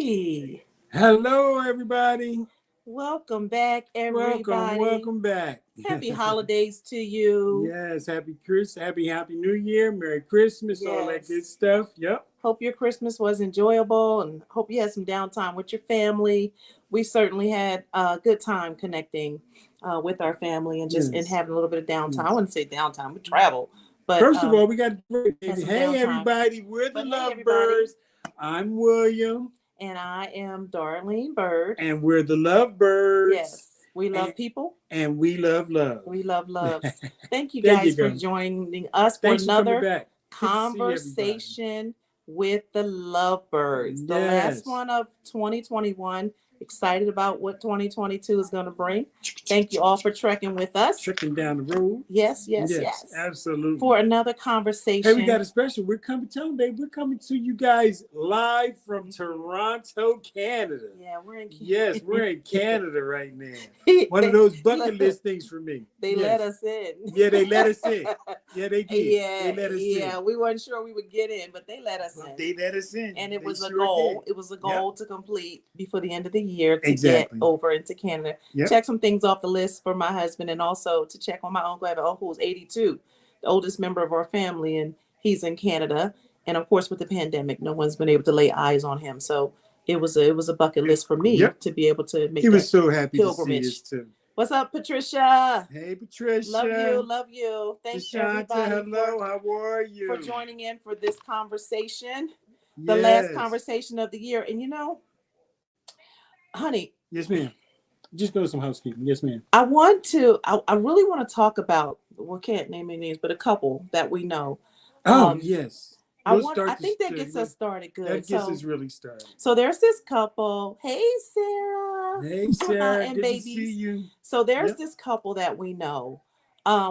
Hey, Hello, everybody. welcome back, everybody. Welcome back. Happy holidays to you. Yes, happy New Year, Merry Christmas, all that good Yes. stuff. Yep. Hope your Christmas was enjoyable and hope you had some downtime with your family. We certainly had a good time connecting with our family and just and Yes. having a little bit of downtime. I Yes. wouldn't say downtime, we travel, but First of all, we got to had baby. some Hey, downtime. everybody. We're the But hey, everybody. Lovebirds. I'm William, And I am Darlene Bird. and we're the Lovebirds. Yes, we love people. And we love love. We love loves. Thank you There guys you for go. joining us for Thanks for coming another back. Good to see everybody. conversation with the Lovebirds. The Yes. last one of 2021. Excited about what 2022 is going to bring. Thank you all for trekking with us. Trekking down the road. Yes. Absolutely. For another conversation. Hey, we got a special. We're coming to you guys live from Toronto, Canada. Yeah, we're in Canada. Yes, we're in Canada right now. One of those bucket list things for me. They let us in. Yeah, they let us in. Yeah, they did. Yeah, they let us in. Yeah, we weren't sure we would get in, but they let us in. They let us in. And it was they a sure goal. did. It was a goal to complete before the end of the year to Exactly. get over into Canada. Yep. Check some things off the list for my husband and also to check on my uncle. I have an uncle who's 82, the oldest member of our family, and he's in Canada. And of course, with the pandemic, no one's been able to lay eyes on him. So it was a bucket list for me to be able to make. He was so happy pilgrimage. to see us too. What's up, Patricia? Hey, Patricia. Love you. Thanks, Deshanta, everybody. hello, how are you? For joining in for this conversation. The last conversation of the year. And you know, honey. Yes, ma'am. Just do some housekeeping. Yes, ma'am. I really want to talk about, we can't name any names, but a couple that we know. Yes. I think that gets us started good. That gets us really started. So there's this couple. Hey, Sarah. Hey, Sarah. And good babies. To see you. So there's this couple that we know.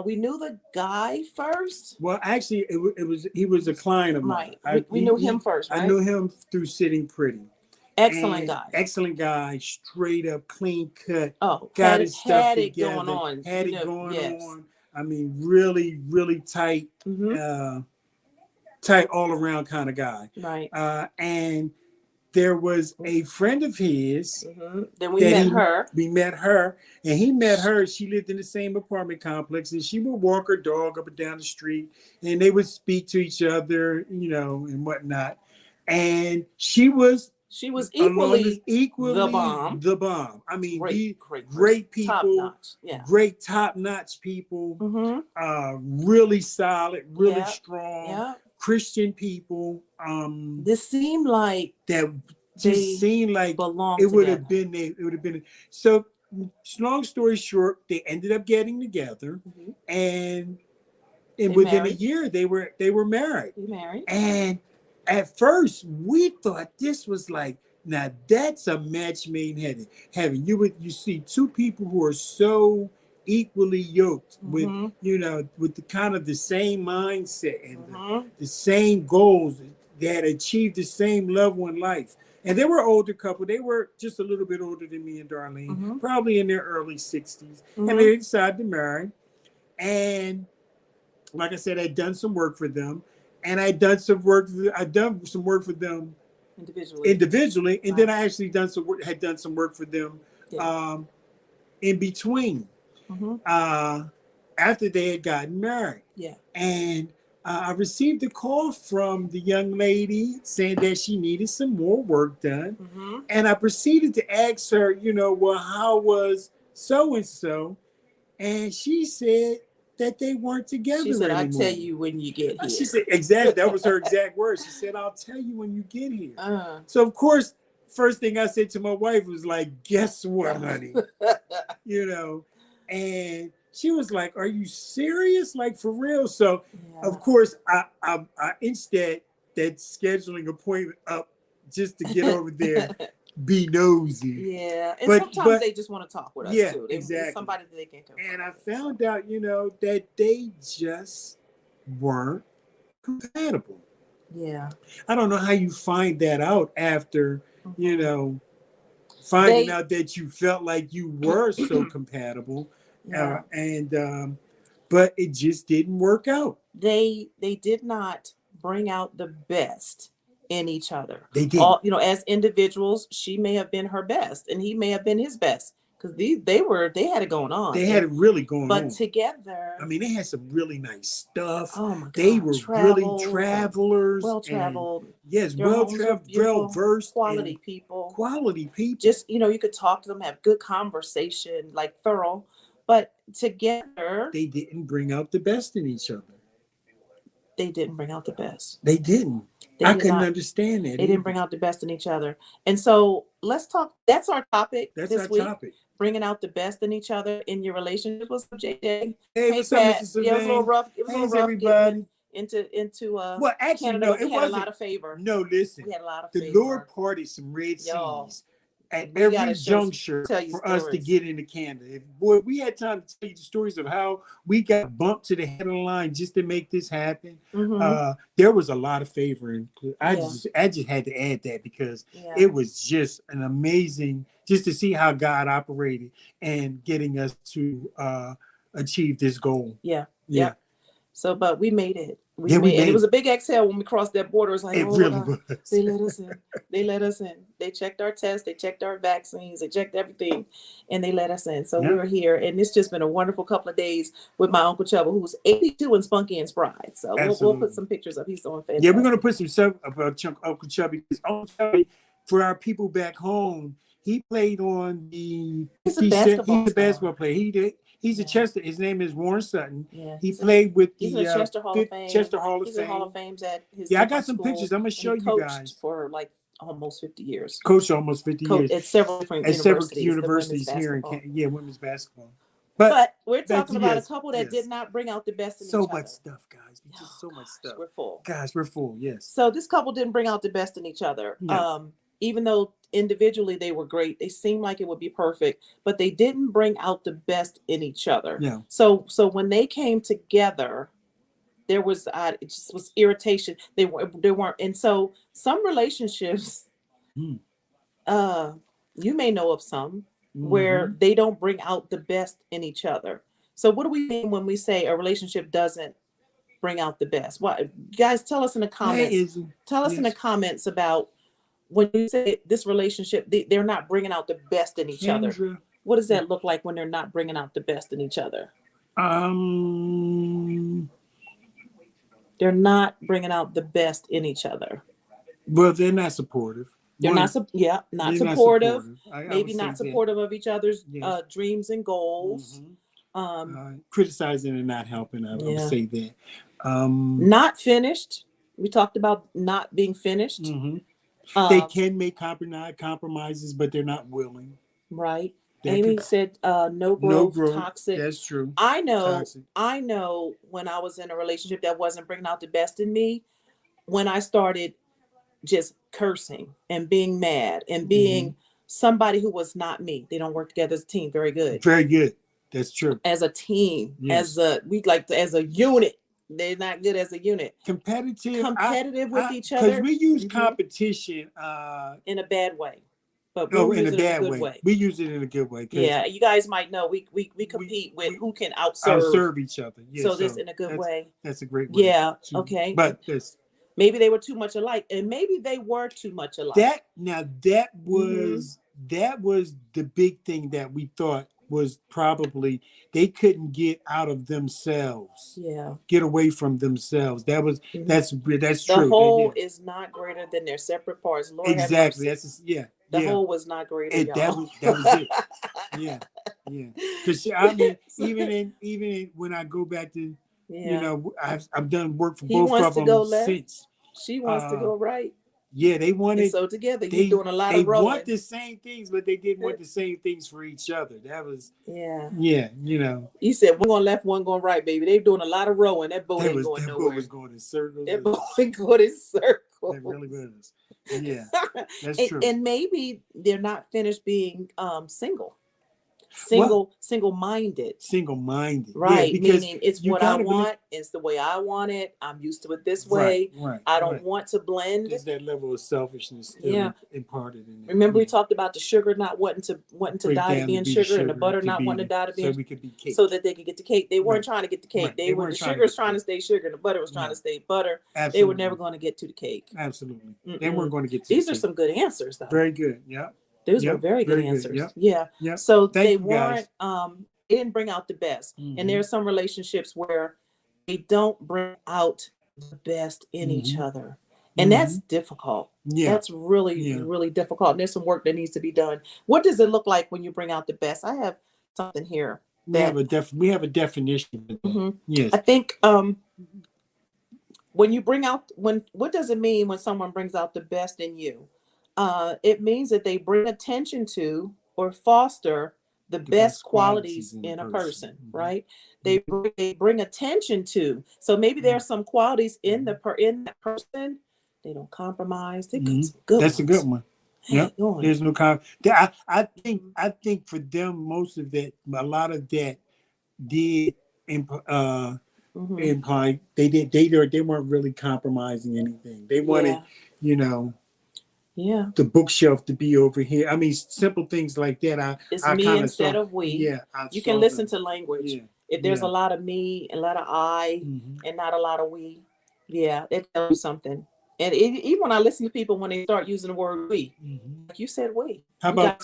We knew the guy first. Well, actually, he was a client of mine. Right. We knew him first, right? I knew him through Sitting Pretty. Excellent guy. Excellent guy. Straight up, clean cut. Oh, got his stuff together. Going on. Had it going on. I mean, really, really tight. Tight all around kind of guy. Right. And there was a friend of his. Then we met her. We met her, and he met her. She lived in the same apartment complex, and she would walk her dog up and down the street, and they would speak to each other, and whatnot. And she was equally the bomb. I mean, great people, top-notch. Yeah. Great top-notch people, really solid, really strong. Yeah. Christian people. This seemed like that just seemed like it would have been there. It would have been so. Long story short, they ended up getting together, and within a year they were married. And at first we thought this was like, now that's a match made in heaven. You see two people who are so equally yoked with with the kind of the same mindset and the same goals. They had achieved the same level in life, and they were older couple. They were just a little bit older than me and Darlene, probably in their early 60s, and they decided to marry. And like I said, I'd done some work for them, and I'd done some work for them individually, and then I actually had done some work for them in between. After they had gotten married. And I received a call from the young lady saying that she needed some more work done. And I proceeded to ask her, well, how was so-and-so? And she said that they weren't together anymore. She said, I'll tell you when you get here. She said, exactly. That was her exact words. She said, I'll tell you when you get here. So, of course, first thing I said to my wife was like, guess what, honey? And she was like, are you serious? Like, for real? So, of course, I inched that scheduling appointment up just to get over there, be nosy. Yeah. And sometimes they just want to talk with us, too. Exactly. Somebody that they can talk. And I found out, that they just weren't compatible. Yeah. I don't know how you find that out after, finding out that you felt like you were so compatible. But it just didn't work out. They did not bring out the best in each other. They did. All, you know, as individuals, she may have been her best and he may have been his best, because they had it going on. They had it really going on. But together, I mean, they had some really nice stuff. Oh my God. They were really travelers. Well traveled. Yes, well traveled, well versed. Quality people. Quality people. Just, you know, you could talk to them, have good conversation, like thorough. But together, they didn't bring out the best in each other. They didn't bring out the best. They didn't. I couldn't understand that. They didn't bring out the best in each other. And so let's talk. That's our topic. That's this our week. Topic. Bringing out the best in each other in your relationship. What's up, JJ? Hey, what's up, Mrs. Yeah, it was a little rough. It was a little rough everybody. Into well, actually, Canada. no, it wasn't. Had a lot of favor. No, listen. We had a lot of the favor. Lord parted some Red Seas at every juncture for us to get into Canada. If, boy, we had time to tell you the stories of how we got bumped to the head of the line just to make this happen. Mm-hmm. There was a lot of favor, and I just had to add that because it was just an amazing, just to see how God operated and getting us to achieve this goal. Yeah. So, but we made it. We made it. And it was a big exhale when we crossed that border. It was like, it really was. They let us in. They let us in. They checked our tests. They checked our vaccines. They checked everything, and they let us in. So we were here, and it's just been a wonderful couple of days with my Uncle Chubba, who's 82 and spunky and spry. So we'll put some pictures up. He's doing fantastic. Yeah, we're gonna put some stuff about Uncle Chubby. Uncle Chubby, for our people back home, he played on the. He's a basketball player. He did. He's a Chester. His name is Warren Sutton. Yeah, he played with the Chester Hall of Fame. Chester Hall of He's Fame. in Hall of Fame's at his I got some school. pictures. I'm gonna show you guys. For like almost 50 years. Coached almost 50 years at several different universities here in women's basketball. But we're talking about a couple that did not bring out the best in each other. So much stuff, guys. Just so much stuff. We're full. Guys, we're full. Yes. So this couple didn't bring out the best in each other. No. Even though individually they were great, they seemed like it would be perfect, but they didn't bring out the best in each other. Yeah. So when they came together, there was it just was irritation. They weren't, and so some relationships, you may know of some where they don't bring out the best in each other. So what do we mean when we say a relationship doesn't bring out the best? What, guys, tell us in the comments. Tell us in the comments about when you say this relationship, they're not bringing out the best in each other. What does that look like when they're not bringing out the best in each other? They're not bringing out the best in each other. Well, they're not supportive. They're not supportive. Maybe not supportive of each other's dreams and goals. Criticizing and not helping. I would say that. Not finished. We talked about not being finished. They can make compromises, but they're not willing. Right. Amy said no growth, toxic. That's true. I know when I was in a relationship that wasn't bringing out the best in me, when I started just cursing and being mad and being somebody who was not me. They don't work together as a team. Very good. Very good. That's true. As a team, as a unit. They're not good as a unit. Competitive with each other. Because we use competition in a bad way. But in a bad way. We use it in a good way. Yeah, you guys might know we compete with who can outserve each other. Yeah, so this in a good way. That's a great way. Yeah. Okay. But maybe they were too much alike, and maybe they were too much alike. That was the big thing that we thought was probably they couldn't get out of themselves. Yeah. Get away from themselves. That's true. The whole is not greater than their separate parts. Lord exactly. The whole was not greater. That was it. Yeah. Because I mean, even in when I go back to I've done work for both of them since. She wants to go right. Yeah, they wanted. And so together, you're doing a lot of They rowing. want the same things, but they didn't want the same things for each other. That was. Yeah. Yeah, You said one going left, one going right, baby. They're doing a lot of rowing. That boat ain't going nowhere. That boat was going in circles. That boat ain't going in circles. It really was. Yeah, that's true. And maybe they're not finished being single. single-minded. Single-minded. Right. Yeah, because meaning it's what I want. It's the way I want it. I'm used to it this way. I don't want to blend. There's that level of selfishness still imparted in there. Remember we talked about the sugar not wanting to die to being sugar, and the butter not wanting to die to being, so we could be cake. So that they could get the cake. They weren't trying to get the cake. They were, the sugar was trying to stay sugar, and the butter was trying to stay butter. Absolutely. They were never going to get to the cake. Absolutely. They weren't going to get to These are some good answers, though. Very good. Yeah. Those were very good answers. Yeah. So they weren't they didn't bring out the best. And there's some relationships where they don't bring out the best in each other. And that's difficult. Yeah. That's really difficult. And there's some work that needs to be done. What does it look like when you bring out the best? I have something here. We have a definition. Yes. I think when you bring out what does it mean when someone brings out the best in you? It means that they bring attention to or foster the best qualities in a person, right? They bring attention to. So maybe there are some qualities in that person. They don't compromise. They got some good That's ones. A good one. Yeah, there's no I think for them, most of that, a lot of that did imply they weren't really compromising anything. They wanted, the bookshelf to be over here. I mean, simple things like that. It's me instead of we. Yeah, you can listen to language. Yeah. If there's a lot of me, a lot of I, and not a lot of we, it tells you something. And even when I listen to people when they start using the word we, like you said, we. How about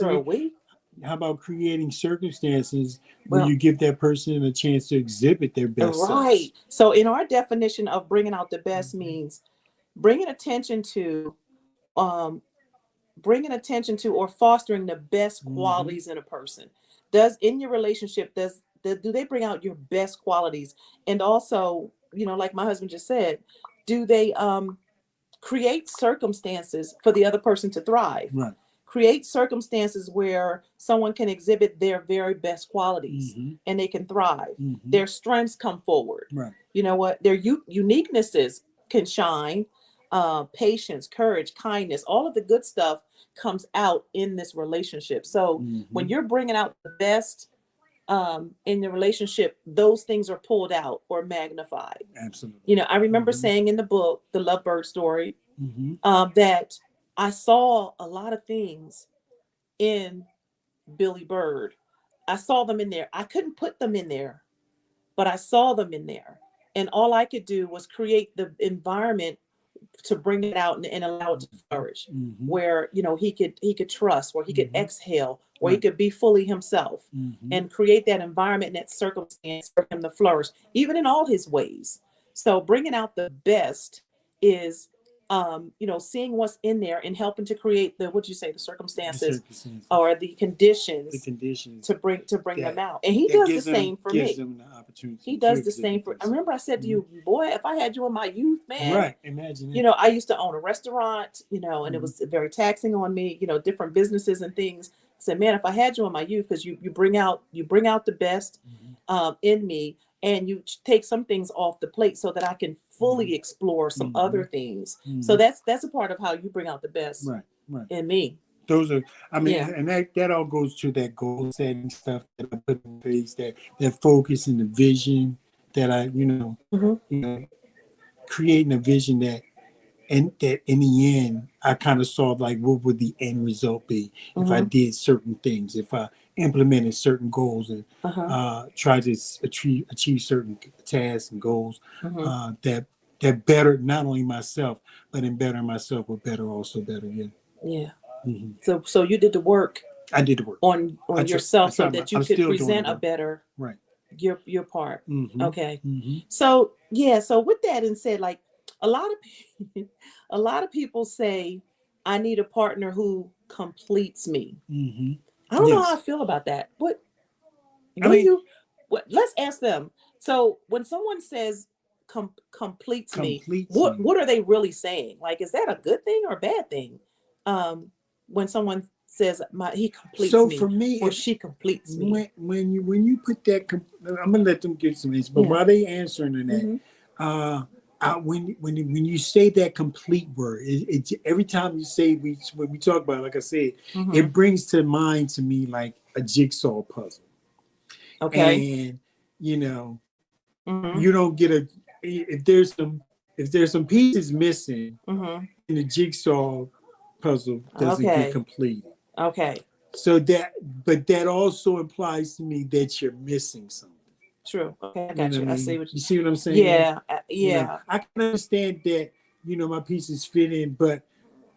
creating circumstances where you give that person a chance to exhibit their best right selves? So in our definition of bringing out the best means bringing attention to or fostering the best qualities in a person. In your relationship, do they bring out your best qualities? And also, like my husband just said, do they create circumstances for the other person to thrive? Right. Create circumstances where someone can exhibit their very best qualities and they can thrive. Their strengths come forward. Right. You know what? Their uniquenesses can shine. Patience, courage, kindness, all of the good stuff comes out in this relationship. So when you're bringing out the best in the relationship, those things are pulled out or magnified. Absolutely. I remember saying in the book, the LoveByrds story, that I saw a lot of things in Billy Bird. I saw them in there. I couldn't put them in there, but I saw them in there. And all I could do was create the environment to bring it out and allow it to flourish, where he could trust, where he could exhale, where he could be fully himself, and create that environment and that circumstance for him to flourish, even in all his ways. So bringing out the best is seeing what's in there and helping to create the circumstances or the conditions to bring them out. And he does the same for me. He does the same for. I remember I said to you, boy, if I had you in my youth, man. Right. Imagine. I used to own a restaurant, and it was very taxing on me. Different businesses and things. I said, man, if I had you in my youth, because you bring out the best in me. And you take some things off the plate so that I can fully explore some other things. So that's a part of how you bring out the best in me. Those are, and that all goes to that goal setting stuff that I put in place, that focus and the vision that I, creating a vision that in the end, I kind of saw like what would the end result be if I did certain things, if I implemented certain goals and tried to achieve certain tasks and goals that better not only myself, but in bettering myself will better you. Yeah. So you did the work. I did the work on yourself so that you could present a better your part. Okay. So with that and said, like a lot of people say, I need a partner who completes me. I don't know how I feel about that. Let's ask them. So when someone says completes me, what are they really saying? Like, is that a good thing or a bad thing? When someone says he completes me, for me, or she completes me. When you put that, I'm gonna let them get some answer, but while they answering that, when you say that complete word, it every time you say when we talk about it, like I said, it brings to mind to me like a jigsaw puzzle. Okay. And you know, you don't get if there's some pieces missing, and the jigsaw puzzle doesn't get completed. Okay. So that also implies to me that you're missing something. True. Okay, I got you. I see what you see what I'm saying? Yeah. I can understand that, my pieces fit in, but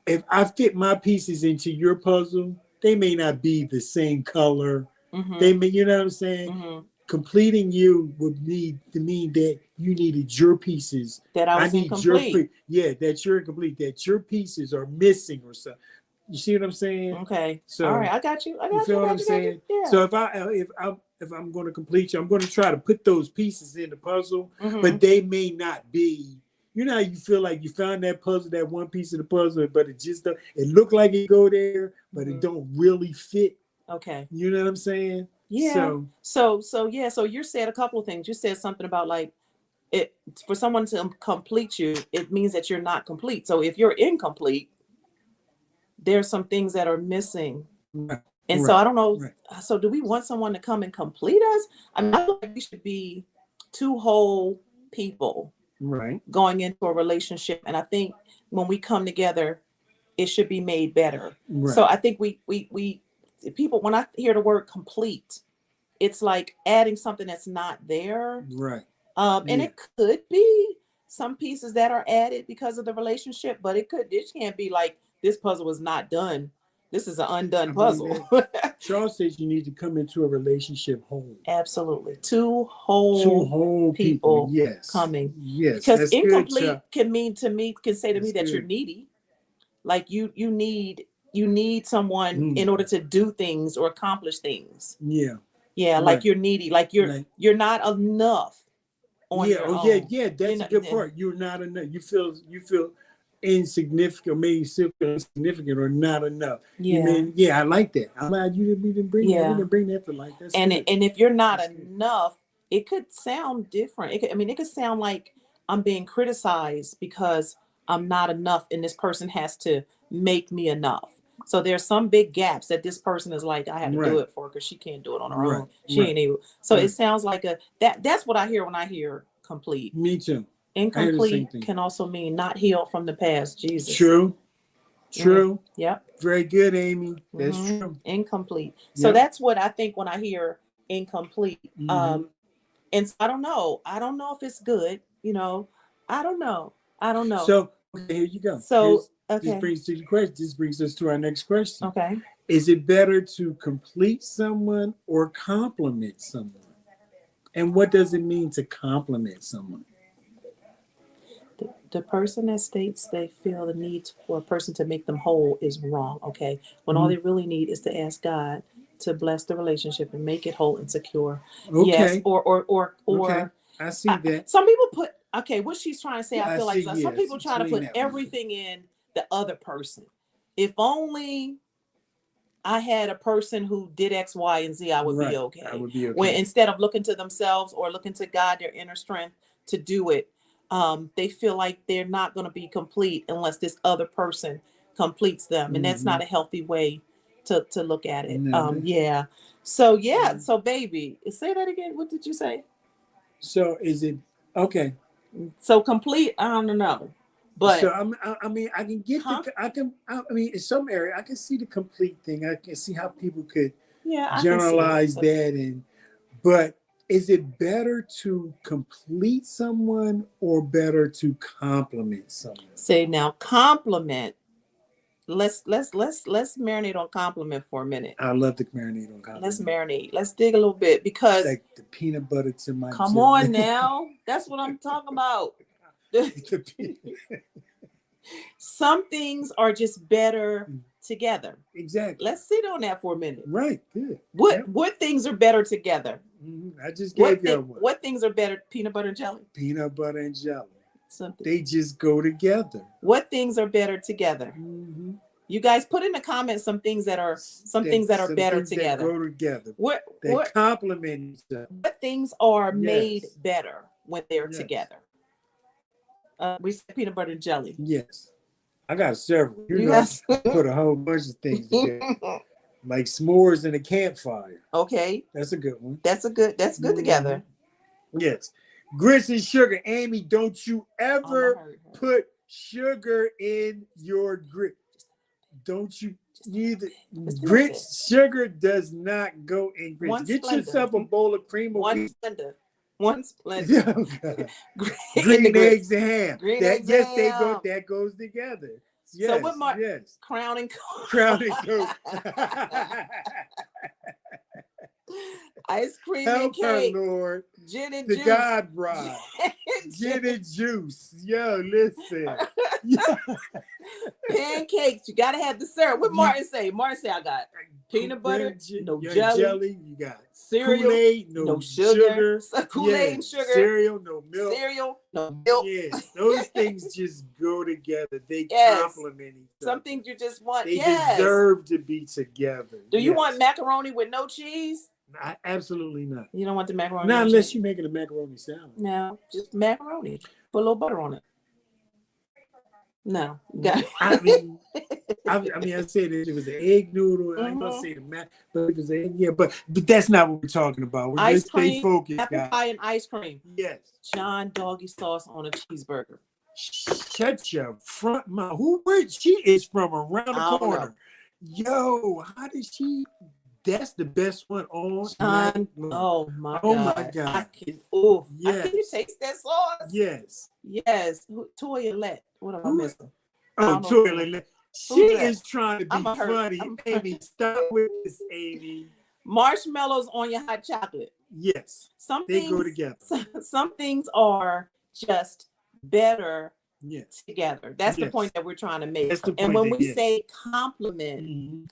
if I fit my pieces into your puzzle, they may not be the same color. They may, you know what I'm saying? Completing you would need to mean that you needed your pieces. That I was incomplete. That you're incomplete. That your pieces are missing or something. You see what I'm saying? Okay. So all right, I got you. You feel what I'm saying? Yeah. So if I'm going to complete you, I'm going to try to put those pieces in the puzzle, but they may not be. You know how you feel like you found that puzzle, that one piece of the puzzle, but it looked like it go there, but it don't really fit. Okay. You know what I'm saying? Yeah. So you said a couple of things. You said something about like it for someone to complete you, it means that you're not complete. So if you're incomplete, there's some things that are missing. Right. And so I don't know. Right. So do we want someone to come and complete us? I mean, I feel like we should be two whole people. Right. Going into a relationship. And I think when we come together, it should be made better. Right. So I think we people, when I hear the word complete, it's like adding something that's not there. Right. And it could be some pieces that are added because of the relationship, but it can't be like this puzzle was not done. This is an undone puzzle. Charles says you need to come into a relationship whole. Absolutely. Two whole people yes. coming. Yes. Because incomplete can say to me that you're needy. Like you need someone in order to do things or accomplish things. Yeah. Yeah, right. Like you're needy. Like you're not enough on your own. That's a good part. You're not enough. You feel insignificant, or maybe insignificant or not enough. I like that. I'm glad we didn't bring that. We didn't bring that to light. That's and good. And if you're not enough, it could sound different. It could sound like I'm being criticized because I'm not enough, and this person has to make me enough. So there's some big gaps that this person is like, I have to do it for her because she can't do it on her own. She ain't able. So it sounds like that's what I hear when I hear complete. Me too. Incomplete can also mean not healed from the past. Jesus. True. Yep. Very good, Amy. That's true. Incomplete. So that's what I think when I hear incomplete. And so I don't know. I don't know if it's good. I don't know. So here you go. So this brings to the question. This brings us to our next question. Okay. Is it better to complete someone or compliment someone? And what does it mean to compliment someone? The person that states they feel the need for a person to make them whole is wrong. Okay. When all they really need is to ask God to bless the relationship and make it whole and secure. Okay. Yes. Or okay. I see that. Some people put, what she's trying to say, I feel like some people try to put everything in the other person. If only I had a person who did X, Y, and Z, I would be okay. I would be okay. When instead of looking to themselves or looking to God, their inner strength to do it, they feel like they're not going to be complete unless this other person completes them. And that's not a healthy way to look at it. No. So, So baby, say that again. What did you say? So is it okay? So complete, I don't know. But so I mean, I can get in some area I can see the complete thing. I can see how people could generalize that, but is it better to complete someone or better to compliment someone? Say now, compliment. Let's marinate on compliment for a minute. I love to marinate on compliment. Let's marinate. Let's dig a little bit because it's like the peanut butter to my. Come on now, that's what I'm talking about. Some things are just better together. Exactly. Let's sit on that for a minute. Right. Good. What things are better together? I just gave you one. What things are better? Peanut butter and jelly. Peanut butter and jelly. Something. They just go together. What things are better together? You guys put in the comments some things that are better together. That go together. What complement each other. What things are made better when they're together? We said peanut butter and jelly. Yes. I got several. You put a whole bunch of things together. Like s'mores in a campfire. Okay. That's a good one. That's good together. Yes. Grits and sugar. Amy, don't you ever put sugar in your grit. Don't you either. Grits, sugar does not go in grits. Get yourself a bowl of cream of wheat. One Splenda. Oh, green eggs and ham. They go. That goes together. Yes, so what Mark? Yes. Crown and Coke. Crown and Coke. Ice cream and cake. Lord. Gin and the juice. God bride. Gin and juice. Yo, listen. Pancakes. You gotta have the syrup. What Martin say? Martin say I got peanut butter, no jelly. You got cereal, Kool-Aid, no sugar. Kool-Aid and sugar. Cereal, no milk. Yes, those things just go together. They complement each other. Some things you just want. They deserve to be together. Do you want macaroni with no cheese? Absolutely not. You don't want the macaroni? Not unless you're making a macaroni salad. No, just macaroni. Put a little butter on it. No, I said it was an egg noodle. I ain't gonna say the mac, but it was egg. Yeah, but that's not what we're talking about. We're ice just cream, stay focused, apple pie and ice cream. Yes. John doggy sauce on a cheeseburger. Shut your front mouth. Where she is from around the corner? Yo, how did she? That's the best one on. Oh my God. Yes. Can you taste that sauce? Yes. Toilet. What am I missing? Toilet. She is trying to be funny. Amy, stop with this, Amy. Marshmallows on your hot chocolate. Yes. They go together. Some things are just better together. That's the point that we're trying to make. And when we say compliment,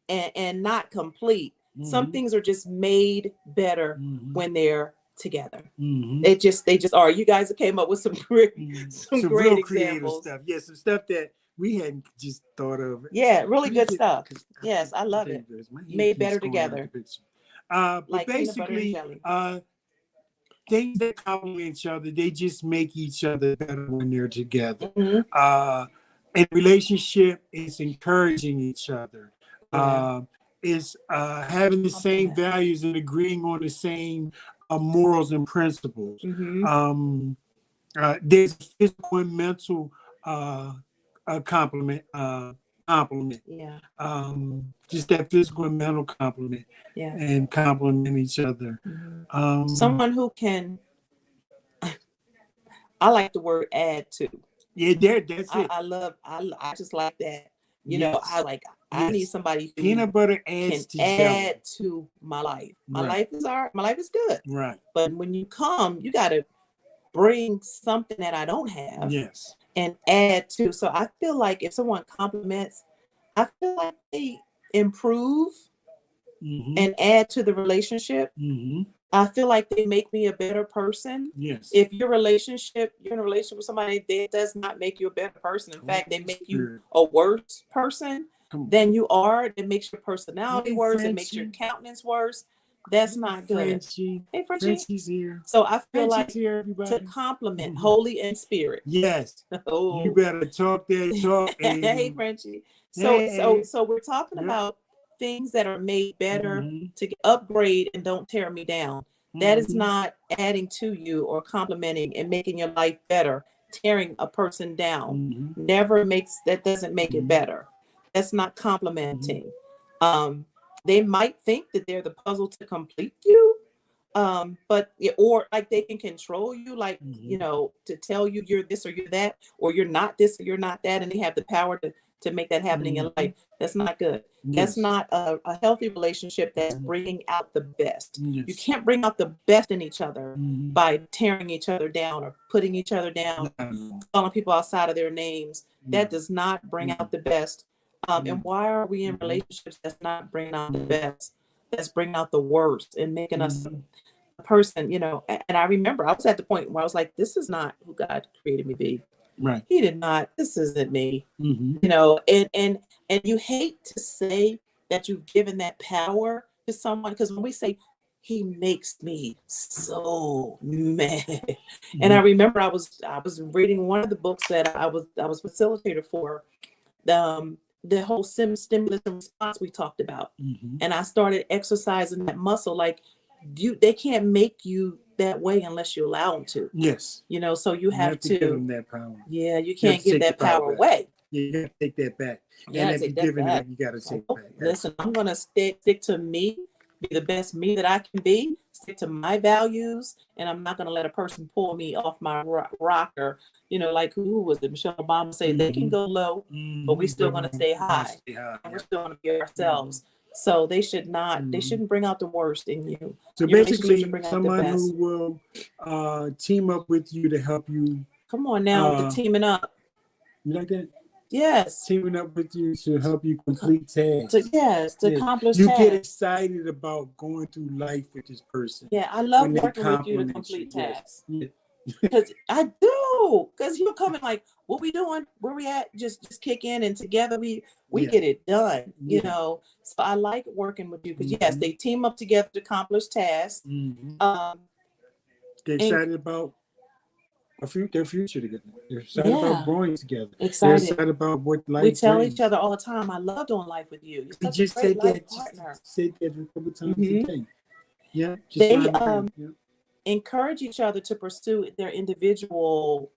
and not complete, some things are just made better when they're together. They just are. You guys came up with some great real examples. Creative stuff. Yeah, some stuff that we hadn't just thought of. Yeah, really good stuff. Yes, I love it. Made better together. But like basically, things that complement each other, they just make each other better when they're together. In relationship, it's encouraging each other. Is having the same values and agreeing on the same morals and principles. There's physical and mental compliment. Just that physical and mental compliment. And compliment each other. Someone who can. I like the word add to. Yeah, that's it. I just like that. You know, I need somebody who peanut butter adds to my life. My life is good. Right. But when you come, you got to bring something that I don't have. Yes. And add to. So I feel like if someone compliments, I feel like they improve and add to the relationship. I feel like they make me a better person. Yes. If you're in a relationship with somebody that does not make you a better person. In fact, they make you a worse person than you are. It makes your personality worse. It makes your countenance worse. That's not good. Frenchie. Hey, Frenchie. Frenchie's here. So I feel Frenchie's like here, to compliment Holy and Spirit. Yes. You better talk that talk. Hey, Frenchie. So we're talking about things that are made better to upgrade and don't tear me down. That is not adding to you or complimenting and making your life better. Tearing a person down doesn't make it better. That's not complimenting. They might think that they're the puzzle to complete you, but or like they can control you, like you know, to tell you you're this or you're that, or you're not this or you're not that, and they have the power to make that happening in life. That's not good. That's not a healthy relationship that's bringing out the best. You can't bring out the best in each other by tearing each other down or putting each other down, calling people outside of their names. That does not bring out the best. And why are we in relationships that's not bringing out the best? That's bringing out the worst and making us a person, you know. And I remember I was at the point where I was like, this is not who God created me to be. Right. He did not. This isn't me. You know, and you hate to say that you've given that power to someone, because when we say he makes me so mad. And I remember I was reading one of the books that I was facilitator for. the whole stimulus and response we talked about. Mm-hmm. And I started exercising that muscle. Like they can't make you that way unless you allow them to. Yes. You know, so you have to give them that power. Yeah, you can't give that power away. You got to take that back. Yeah, and if you're giving it, you got to take it back. Listen, I'm going to stick to me, be the best me that I can be, stick to my values, and I'm not going to let a person pull me off my rocker. You know, like who was it? Michelle Obama say they can go low, but we're still going to stay high. And we're still going to be ourselves. So they should not. They shouldn't bring out the worst in you. So basically, someone who will team up with you to help you. Come on now, the teaming up. You like that? Yes. Teaming up with you to help you complete tasks. To accomplish you tasks. You get excited about going through life with this person. Yeah, I love working with you to complete tasks. Yeah. Because I do. Because you're coming like, what we doing? Where we at? Just kick in, and together we get it done. You know. So I like working with you because yes, they team up together to accomplish tasks. They're excited about their future together. They're excited about growing together. They're excited about what life we tell brings. each other all the time, I love doing life with you. You're such just a great life partner. Say that a couple times a day. Yeah. They encourage each other to pursue their individual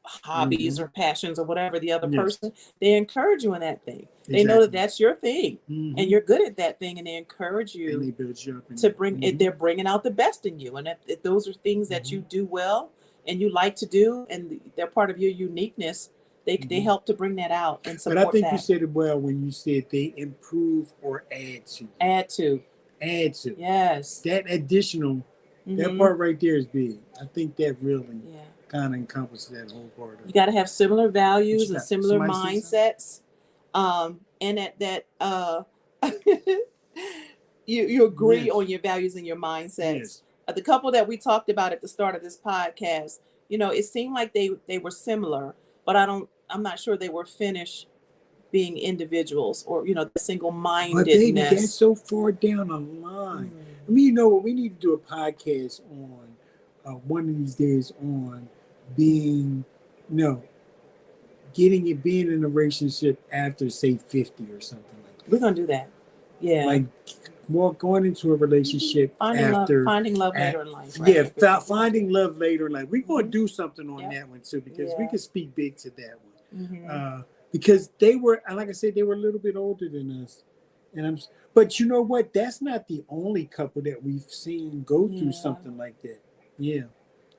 hobbies or passions or whatever the other person. They encourage you in that thing. They know that that's your thing and you're good at that thing, and they encourage you, and they build you up to bring it. They're bringing out the best in you, and if those are things that you do well and you like to do, and they're part of your uniqueness, they help to bring that out and support that. But I think you said it well when you said they improve or add to. Add to. Yes. That additional, that part right there is big. I think that really kind of encompasses that whole part of it. You got to have similar values and similar mindsets. And that you agree on your values and your mindsets. Yes. The couple that we talked about at the start of this podcast, you know, it seemed like they were similar, but I'm not sure they were finished being individuals, or, you know, the single-mindedness. But baby, that's so far down the line. I mean, you know what? We need to do a podcast on one of these days on being, being in a relationship after, say, 50 or something like that. We're gonna do that. Yeah. Like going into a relationship finding love later in life. Right? Yeah, finding love later in life. We're gonna do something on that one too, because we can speak big to that one. Because they were, like I said, they were a little bit older than us, but you know what? That's not the only couple that we've seen go through something like that. Yeah.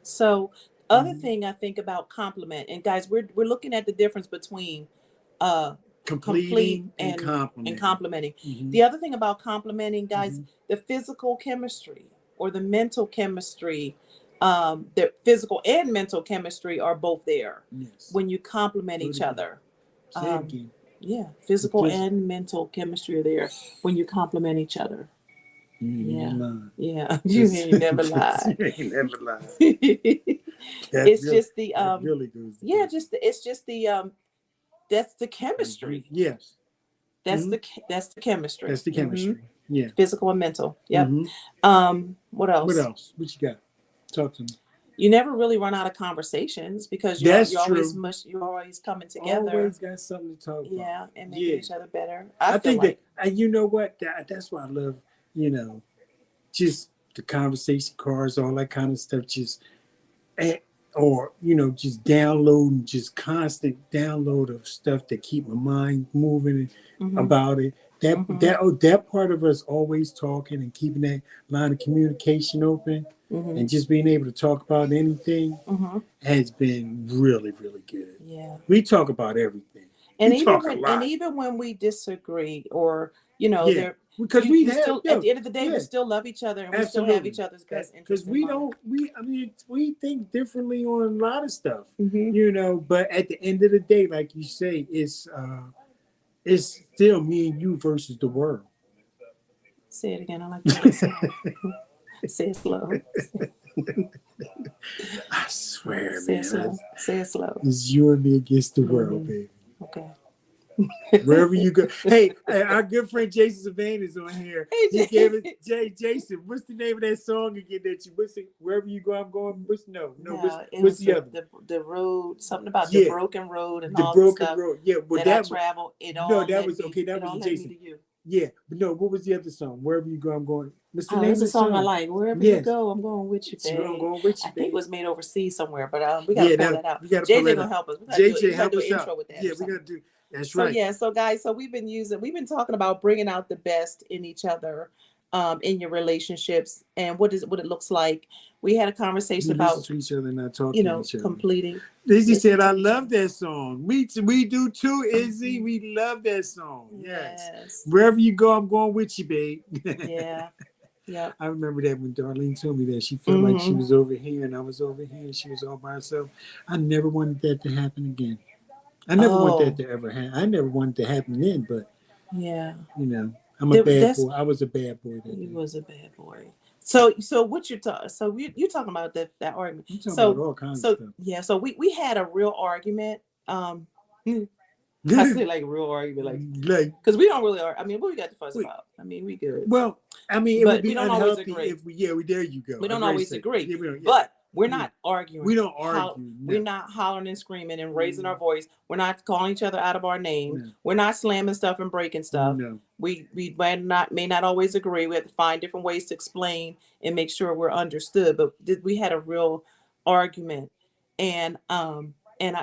So, other thing I think about compliment, and guys, we're looking at the difference between completing and complimenting. The other thing about complimenting, guys, the physical chemistry or the mental chemistry, the physical and mental chemistry are both there when you compliment each other. Physical and mental chemistry are there when you compliment each other. You ain't never lied. You ain't never lied. It's just the really goes. It's just the that's the chemistry. Yes. That's the chemistry. That's the chemistry. Yeah. Physical and mental. Yep. What else? What you got? Talk to me. You never really run out of conversations because you're always coming together. Always got something to talk about. Yeah, and making each other better. I think that, and you know what? That's why I love, just the conversation cards, all that kind of stuff. Just downloading, just constant download of stuff that keep my mind moving about it. That part of us always talking and keeping that line of communication open and just being able to talk about anything has been really, really good. Yeah, we talk about everything, and even when we disagree, or because we still at the end of the day we still love each other and we still have each other's best interests. Because we think differently on a lot of stuff, But at the end of the day, like you say, it's still me and you versus the world. Say it again. I like that. Say it slow. I swear, Say it slow. It's you and me against the world, baby. Okay. Wherever you go. Hey, our good friend Jason Savannah is on here. Hey, He gave it, Jason, what's the name of that song again that you, wherever you go, I'm going, what's the other? The road, something about the Yeah, broken road and the all the broken stuff road. Yeah, well, that I travel. It no, all that led was me. okay. That It all was led me Jason. to you. Yeah, but no, what was the other song? Wherever you go, I'm going. What's the Oh, name that's of a the song I song? like. Wherever you Yes. go, I'm going with you, babe. I'm going with you, I think it babe. was made overseas somewhere, but we gotta pull that out. We gotta pull JJ that gonna out. help us. We JJ, gotta help do an us intro out. with that. Yeah, we gotta do. That's So right. yeah, so guys, so we've been talking about bringing out the best in each other, in your relationships, and what it looks like. We had a conversation about to each other, not talking to each other. completing. Izzy said, "I love that song." We do too, Izzy. We love that song. Yes. Wherever you go, I'm going with you, babe. Yeah. Yeah. I remember that when Darlene told me that she felt like she was over here and I was over here and she was all by herself. I never wanted that to happen again. I never want that to ever happen. I never wanted to happen then, but yeah, I'm a bad boy. I was a bad boy. You was a bad boy. So what you're talking? So you talking about that argument? I'm talking about all kinds of stuff. Yeah. So we had a real argument. I say like real argument, like because we don't really argue. I mean, what we got to fuss about? I mean, we good. Well, I mean, it would be unhealthy if we. Yeah, there you go. We don't always agree, but we're not arguing. We don't argue. We're not hollering and screaming and raising our voice. We're not calling each other out of our name. No. We're not slamming stuff and breaking stuff. No. We may not always agree. We have to find different ways to explain and make sure we're understood. But we had a real argument, and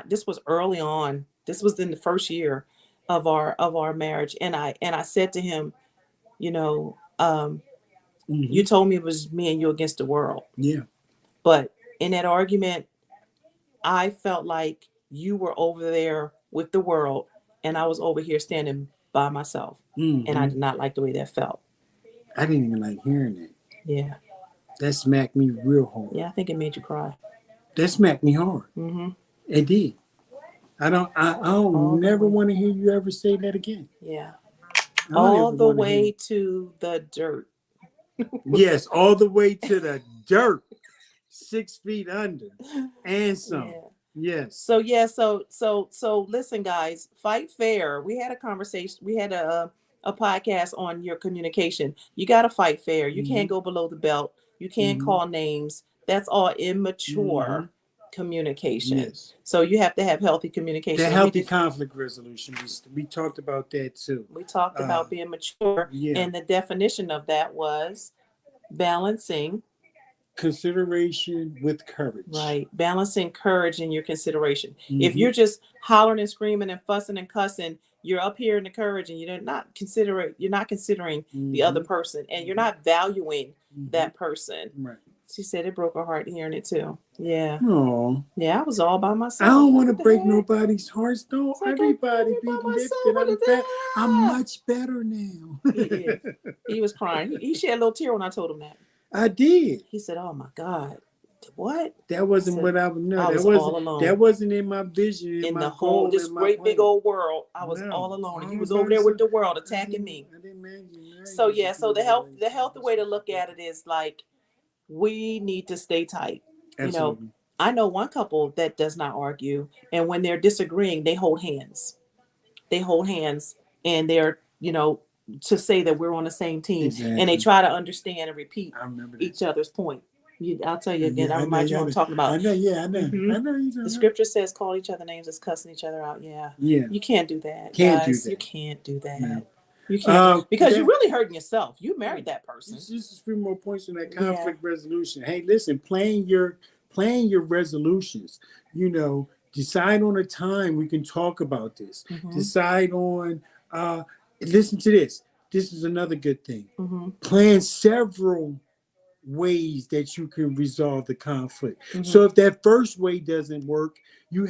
this was early on. This was in the first year of our marriage, and I said to him, you told me it was me and you against the world. Yeah. But in that argument, I felt like you were over there with the world and I was over here standing by myself. And I did not like the way that felt. I didn't even like hearing it. Yeah. That smacked me real hard. Yeah, I think it made you cry. That smacked me hard. It did. I don't never want to hear you ever say that again. Yeah. All the way to the dirt. Yes, all the way to the dirt. 6 feet under and some. Yeah. Yes. So listen, guys, fight fair. We had a conversation. We had a podcast on your communication. You got to fight fair. You can't go below the belt. You can't call names. That's all immature communication. Yes. So you have to have healthy communication. The healthy conflict resolution. We talked about that too. We talked about being mature. Yeah. And the definition of that was balancing consideration with courage. Right. Balancing courage in your consideration. If you're just hollering and screaming and fussing and cussing, you're up here in the courage and you're not considering the other person and you're not valuing that person. Right. She said it broke her heart hearing it too. Yeah. Oh. Yeah, I was all by myself. I don't want to break nobody's hearts. Don't everybody be lifted. I'm much better now. He was crying. He shed a little tear when I told him that. I did. He said, "Oh my God, what?" That wasn't what I would know. I was all alone. That wasn't in my vision. In the whole this great big old world, I was all alone, and he was over there with the world attacking me. I didn't imagine. So yeah, so the healthy way to look at it is like we need to stay tight. Absolutely. I know one couple that does not argue, and when they're disagreeing, they hold hands. And they're to say that we're on the same team. Exactly. And they try to understand and repeat each other's point. I'll tell you again. I remind you what I'm talking about. I know. I know. The scripture says, "Call each other names as cussing each other out." Yeah. You can't do that. You can't do that. No. You can't because you're really hurting yourself. You married that person. Just a few more points on that conflict resolution. Hey, listen, plan your resolutions. Decide on a time we can talk about this. Decide on. Listen to this. This is another good thing. Plan several ways that you can resolve the conflict. So if that first way doesn't work, you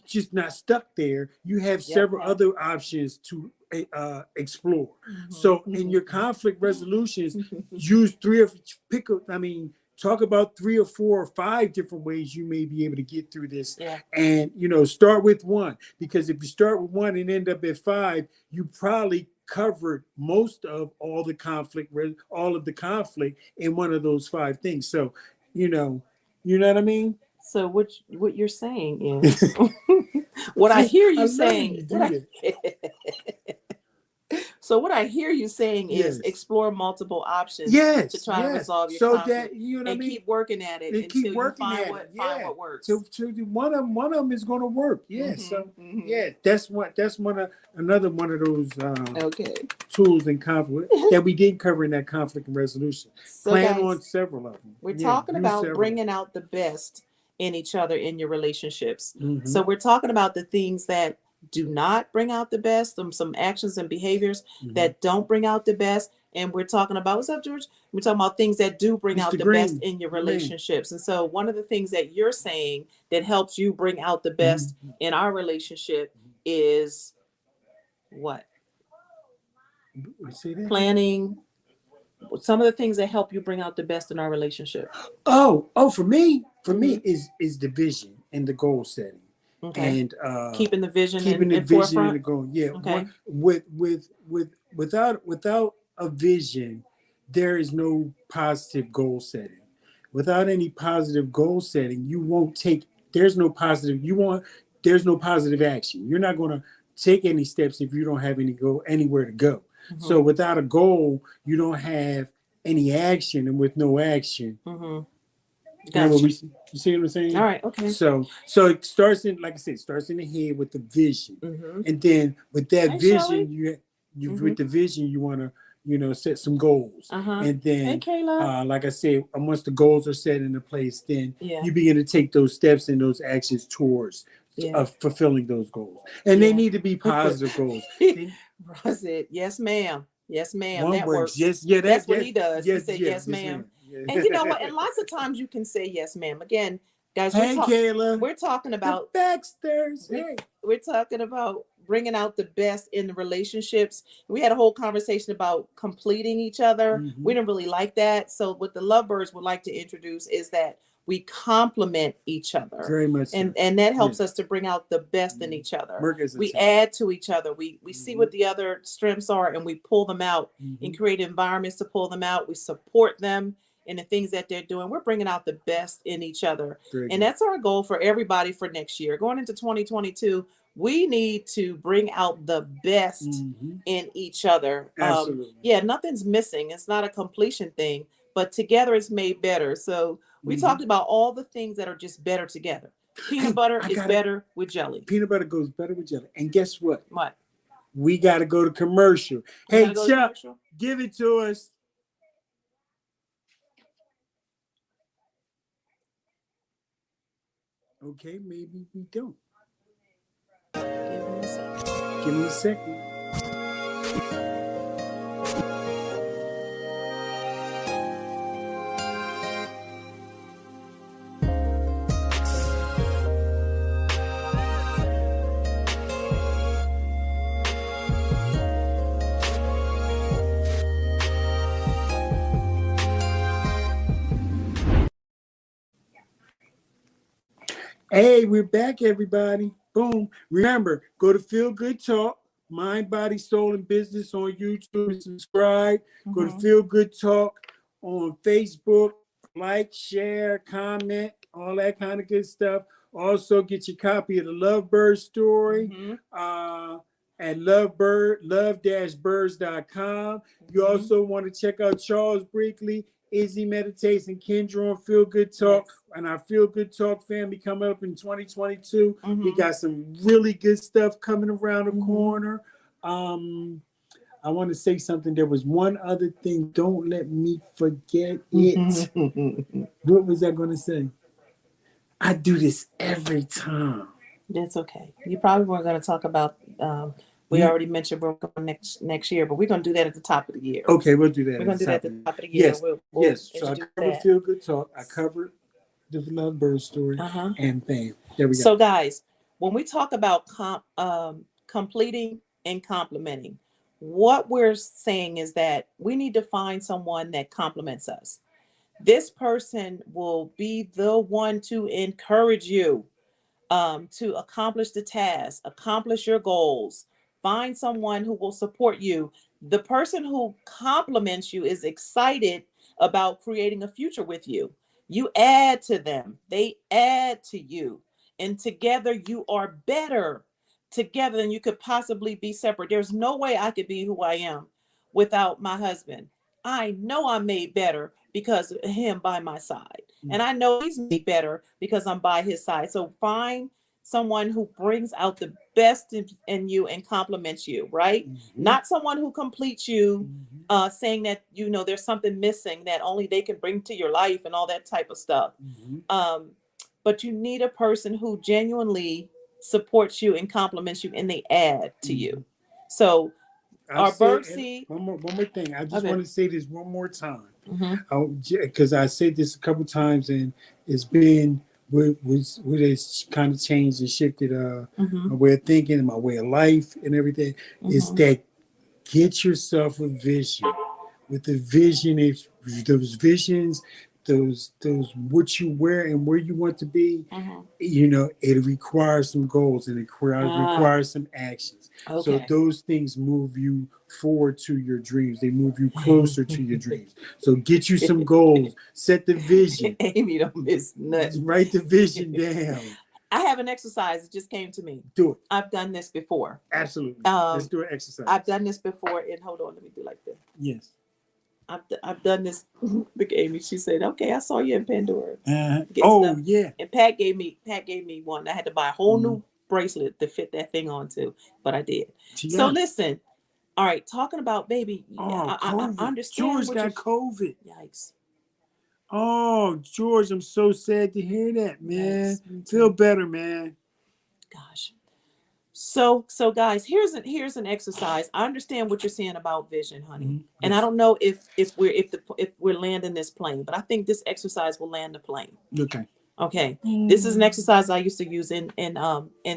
just not stuck there. You have several other options to explore. So in your conflict resolutions, use talk about 3 or 4 or 5 different ways you may be able to get through this. And, start with one, because if you start with one and end up at 5, you probably covered most of all of the conflict in one of those 5 things. So, you know what I mean? So what you're saying is, what I hear you saying. So what I hear you saying is explore multiple options to try to resolve your conflict, and keep working at it until you find what works. So one of them is going to work. Yeah. So that's another one of those tools in conflict that we did cover in that conflict and resolution. So plan guys, on several of them. We're talking about bringing out the best in each other in your relationships. So we're talking about the things that do not bring out the best, some actions and behaviors that don't bring out the best. And we're talking about, what's up, George? We're talking about things that do bring out the best in your relationships. And so one of the things that you're saying that helps you bring out the best in our relationship is what? Planning. Some of the things that help you bring out the best in our relationship. For me is the vision and the goal setting. Okay. And keeping the vision in the goal. Yeah. Okay. Without a vision, there is no positive goal setting. Without any positive goal setting, there's no positive action. You're not going to take any steps if you don't have anywhere to go. So without a goal, you don't have any action, and with no action, Gotcha. You see what I'm saying? All right. Okay. So it starts in, like I said, starts in the head with the vision, and then with that vision, with the vision, you want to set some goals, and then like I said, once the goals are set into place, then you begin to take those steps and those actions towards fulfilling those goals, and they need to be positive goals. Ross said, "Yes, ma'am. Yes, ma'am." One that works. Yes, that's what he does. He said, "Yes, ma'am." And you know what? And lots of times you can say yes, ma'am. Again, guys, Kayla. We're talking about Baxters. We're talking about bringing out the best in the relationships. We had a whole conversation about completing each other. We didn't really like that. So what the Lovebirds would like to introduce is that we complement each other. Very much. And that helps us to bring out the best in each other. We add to each other. We see what the other strengths are, and we pull them out and create environments to pull them out. We support them in the things that they're doing. We're bringing out the best in each other. And that's our goal for everybody for next year. Going into 2022, we need to bring out the best in each other. Absolutely. Nothing's missing. It's not a completion thing, but together it's made better. So we talked about all the things that are just better together. Peanut butter is better with jelly. Peanut butter goes better with jelly. And guess what? What? We got to go to commercial. Hey, Chuck, give it to us. Okay, maybe we don't. Give him a second. Hey, we're back, everybody. Boom. Remember, go to Feel Good Talk, Mind, Body, Soul, and Business on YouTube. Subscribe. Go to Feel Good Talk on Facebook. Like, share, comment, all that kind of good stuff. Also, get your copy of the LoveByrds story at love-birds.com. You also want to check out Charles Brinkley, Izzy Meditates, and Kendra on Feel Good Talk. And our Feel Good Talk family coming up in 2022. We got some really good stuff coming around the corner. I want to say something. There was one other thing. Don't let me forget it. What was I going to say? I do this every time. That's okay. You probably weren't going to talk about... we already mentioned we're going next year, but we're going to do that at the top of the year. Okay, we'll do that. We're going to do that at the top of the year. Yes. So I covered Feel Good Talk. I covered the LoveByrds story. And bam, there we go. So guys, when we talk about completing and complimenting, what we're saying is that we need to find someone that compliments us. This person will be the one to encourage you to accomplish the task, accomplish your goals. Find someone who will support you. The person who compliments you is excited about creating a future with you. You add to them, they add to you. And together you are better together than you could possibly be separate. There's no way I could be who I am without my husband. I know I'm made better because of him by my side. And I know he's made better because I'm by his side. So find someone who brings out the best in you and compliments you, right? Not someone who completes you, saying that, there's something missing that only they can bring to your life and all that type of stuff. But you need a person who genuinely supports you and compliments you and they add to you. So our bird seed. One more thing. I just want to say this one more time. Because I said this a couple times and it's been what has kind of changed and shifted my way of thinking and my way of life and everything. Is that get yourself a vision. With the vision, if those visions, those what you wear and where you want to be, it requires some goals and it requires some actions. So those things move you forward to your dreams. They move you closer to your dreams. So get you some goals, set the vision. Amy don't miss nothing. Write the vision down. I have an exercise that just came to me. Do it. I've done this before. Absolutely. Let's do an exercise. I've done this before, and hold on, let me do like this. Yes. I've done this. Look, Amy. She said, "Okay, I saw you in Pandora." Oh yeah. And Pat gave me one. I had to buy a whole new bracelet to fit that thing onto, but I did. So listen. All right, talking about baby. I understand. George got COVID. Yikes. Oh, George, I'm so sad to hear that, man. Feel better, man. Gosh. So guys, here's an exercise. I understand what you're saying about vision, honey. And I don't know if we're landing this plane, but I think this exercise will land the plane. Okay. This is an exercise I used to use in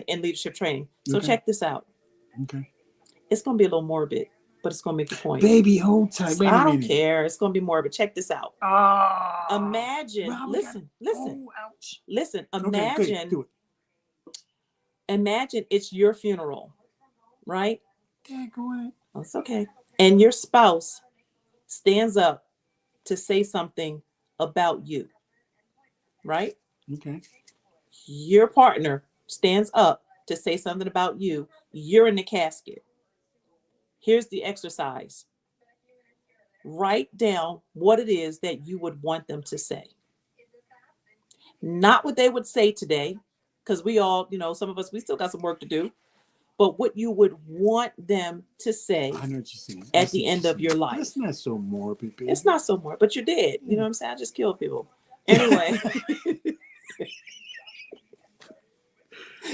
leadership training. So check this out. Okay. It's gonna be a little morbid, but it's gonna make the point. Baby, hold tight. Wait a minute. I don't care. It's gonna be morbid. Check this out. Imagine. Listen. Oh, ouch. Listen. Imagine. Okay, do it. Imagine it's your funeral, right? Yeah, go ahead. That's okay. And your spouse stands up to say something about you, right? Okay. Your partner stands up to say something about you. You're in the casket. Here's the exercise. Write down what it is that you would want them to say. Not what they would say today. Because we all, some of us, we still got some work to do. But what you would want them to say I know what you're saying. At the end of your life. It's not so morbid, baby. It's not so morbid, but you're dead. You know what I'm saying? I just killed people. Anyway.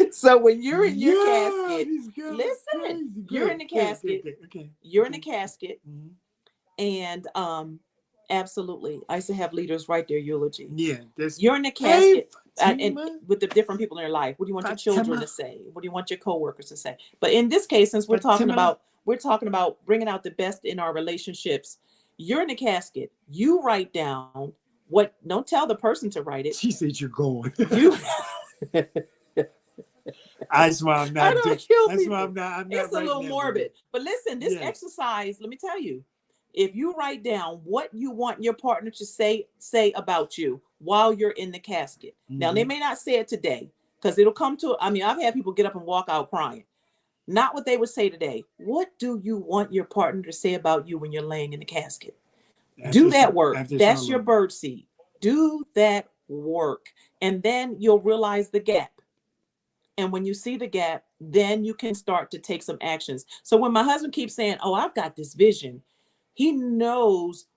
So when you're in your casket, listen, you're in the casket. Okay. You're in the casket. And absolutely. I used to have leaders write their eulogy. Yeah. You're in the casket. And with the different people in your life, what do you want your children to say? What do you want your coworkers to say? But in this case, since we're talking about bringing out the best in our relationships, you're in the casket. You write down what. Don't tell the person to write it. She said you're going. That's why I'm not. That's why I'm not. It's a little morbid. But listen, this exercise. Let me tell you. If you write down what you want your partner to say about you while you're in the casket. Now, they may not say it today because it'll come to, I've had people get up and walk out crying. Not what they would say today. What do you want your partner to say about you when you're laying in the casket? Do that work. That's your bird seed. Do that work. And then you'll realize the gap. And when you see the gap, then you can start to take some actions. So when my husband keeps saying, "Oh, I've got this vision," he knows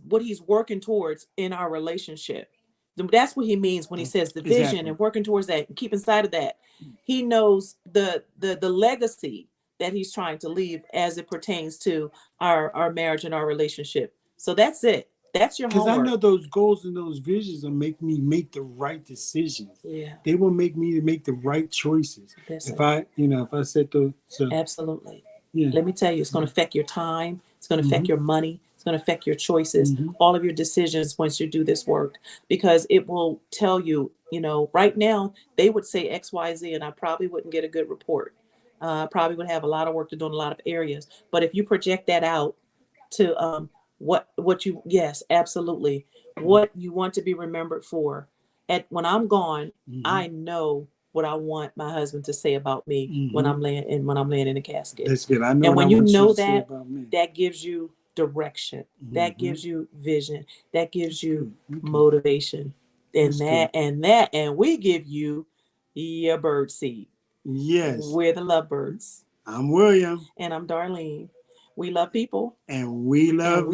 what he's working towards in our relationship. That's what he means when he says the vision and working towards that and keep inside of that. He knows the legacy that he's trying to leave as it pertains to our marriage and our relationship. So that's it. That's your homework. Because I know those goals and those visions will make me make the right decisions. Yeah. They will make me to make the right choices. If I set those. So. Absolutely. Yeah. Let me tell you, it's going to affect your time. It's going to affect your money. It's going to affect your choices, all of your decisions once you do this work, because it will tell you, right now they would say X, Y, Z, and I probably wouldn't get a good report. Probably would have a lot of work to do in a lot of areas. But if you project that out to yes, absolutely. what you want to be remembered for. When I'm gone, I know what I want my husband to say about me when I'm laying in the casket. That's good. I know. And when you know that, about me. that gives you direction. That gives you vision. That gives you motivation. And we give you your bird seed. Yes. We're the LoveByrds. I'm William. And I'm Darlene. We love people. And we love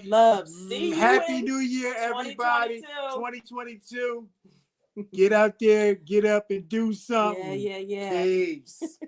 love. See you Happy New Year, everybody. 2022. Get out there, get up and do something. Yeah. Peace.